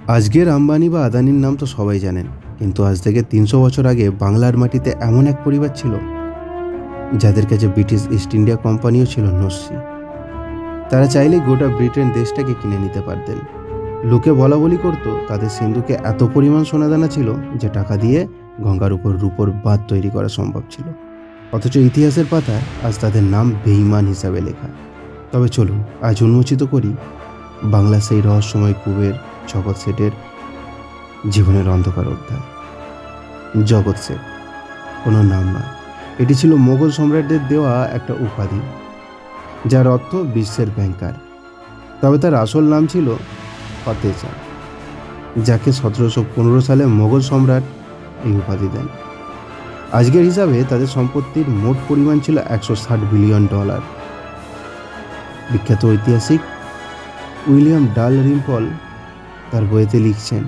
আজকের আম্বানি বা আদানির নাম তো সবাই জানেন, কিন্তু আজ থেকে ৩০০ বছর আগে বাংলার মাটিতে এমন এক পরিবার ছিল যাদের কাছে ব্রিটিশ ইস্ট ইন্ডিয়া কোম্পানিও ছিল নস্যি। তারা চাইলেই গোটা ব্রিটেন দেশটাকে কিনে নিতে পারতেন। লোকে বলা বলি করতো তাদের সিন্ধুকে এত পরিমাণ সোনাদানা ছিল যে টাকা দিয়ে গঙ্গার উপর রূপোর বাঁধ তৈরি করা সম্ভব ছিল। অথচ ইতিহাসের পাতায় আজ তাদের নাম বেঈমান হিসাবে লেখা। তবে চলুন আজ উন্মোচিত করি বাংলার সেই রহস্যময় কুবের জগৎ শেঠের জীবনের অন্ধকার অধ্যায়। জগৎ শেঠ কোনো নাম নয়, এটি ছিল মোগল সম্রাটদের দেওয়া একটা উপাধি, যার অর্থ বিশ্বের ব্যাংকার। তবে তার আসল নাম ছিল ফতেহ চাঁদ, যাকে ১৭১৫ সালে মোগল সম্রাট এই উপাধি দেন। আজকের হিসাবে তাদের সম্পত্তির মোট পরিমাণ ছিল $১৬০ বিলিয়ন। বিখ্যাত ঐতিহাসিক উইলিয়াম ডালরিম্পল তার বইতে লিখছেন,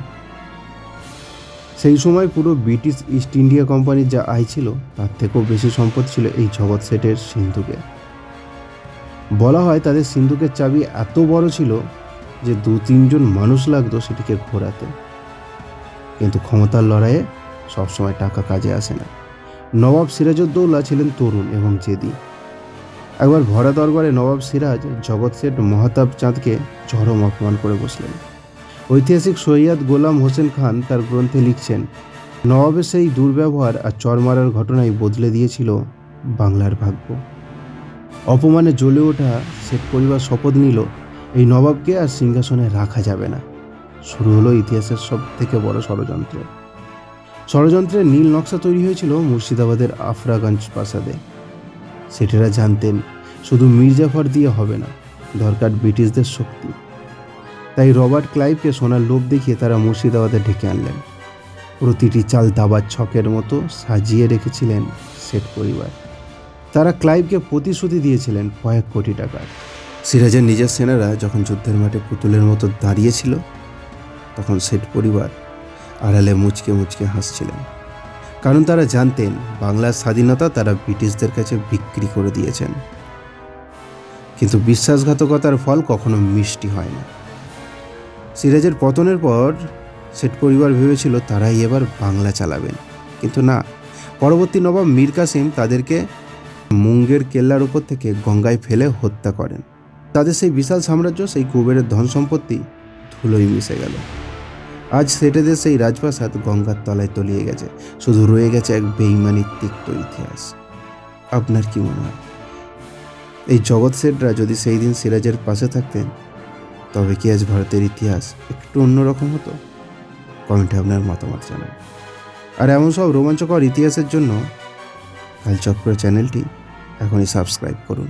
সেই সময় পুরো ব্রিটিশ ইস্ট ইন্ডিয়া কোম্পানির যা আয় ছিল তার থেকেও বেশি সম্পদ ছিল এই জগৎ শেঠের সিন্ধুকে। বলা হয় তাদের সিন্ধুকের চাবি এত বড় ছিল যে ২-৩ জন মানুষ লাগতো সেটিকে ঘোরাতে। কিন্তু ক্ষমতার লড়াইয়ে সবসময় টাকা কাজে আসে না। নবাব সিরাজউদ্দৌলা ছিলেন তরুণ এবং জেদি। একবার ভরা দরবারে নবাব সিরাজ জগৎ শেঠ মহাতাব চাঁদকে চরম অপমান করে বসলেন। ঐতিহাসিক সৈয়দ গোলাম হোসেন খান তার গ্রন্থে লিখছেন, নবাবের সেই দুর্ব্যবহার আর চর মারার ঘটনাই বদলে দিয়েছিল বাংলার ভাগ্য। অপমানে জ্বলে ওঠা শেঠ পরিবার শপথ নিল এই নবাবকে আর সিংহাসনে রাখা যাবে না। শুরু হলো ইতিহাসের সব থেকে বড় ষড়যন্ত্র। ষড়যন্ত্রের নীল নকশা তৈরি হয়েছিল মুর্শিদাবাদের আফরাগঞ্জ প্রাসাদে। শেঠেরা জানতেন শুধু মির্জাফর দিয়ে হবে না, দরকার ব্রিটিশদের শক্তি। তাই রবার্ট ক্লাইভকে সোনার লোভ দেখিয়ে তারা মুর্শিদাবাদে ডেকে আনলেন। প্রতিটি চাল দাবার ছকের মতো সাজিয়ে রেখেছিলেন শেঠ পরিবার। তারা ক্লাইভকে প্রতিশ্রুতি দিয়েছিলেন কয়েক কোটি টাকার। সিরাজের নিজের সেনারা যখন যুদ্ধের মাঠে পুতুলের মতো দাঁড়িয়েছিল, তখন শেঠ পরিবার আড়ালে মুচকে মুচকে হাসছিলেন। কারণ তারা জানতেন বাংলার স্বাধীনতা তারা ব্রিটিশদের কাছে বিক্রি করে দিয়েছেন। কিন্তু বিশ্বাসঘাতকতার ফল কখনো মিষ্টি হয় না। সিরাজের পতনের পর শেঠ পরিবার ভেবেছিল তারাই এবার বাংলা চালাবেন, কিন্তু না। পরবর্তী নবাব মীর কাসিম তাদেরকে মুঙ্গের কেল্লার উপর থেকে গঙ্গায় ফেলে হত্যা করেন। তাদের সেই বিশাল সাম্রাজ্য, সেই কুবেরের ধন সম্পত্তি ধুলোয় মিশে গেল। আজ শেঠেদের সেই রাজপ্রাসাদ গঙ্গার তলায় তলিয়ে গেছে, শুধু রয়ে গেছে এক বেঈমানির তিক্ত ইতিহাস। আপনার কি মনে হয়, এই জগৎ শেঠরা যদি সেই দিন সিরাজের পাশে থাকতেন, তবে কি আজ ভারতের ইতিহাস একটু অন্যরকম হতো? কমেন্টে আপনার মতামত জানান। আর এমন সব রোমাঞ্চকর ইতিহাসের জন্য কালচক্র চ্যানেলটি এখনই সাবস্ক্রাইব করুন।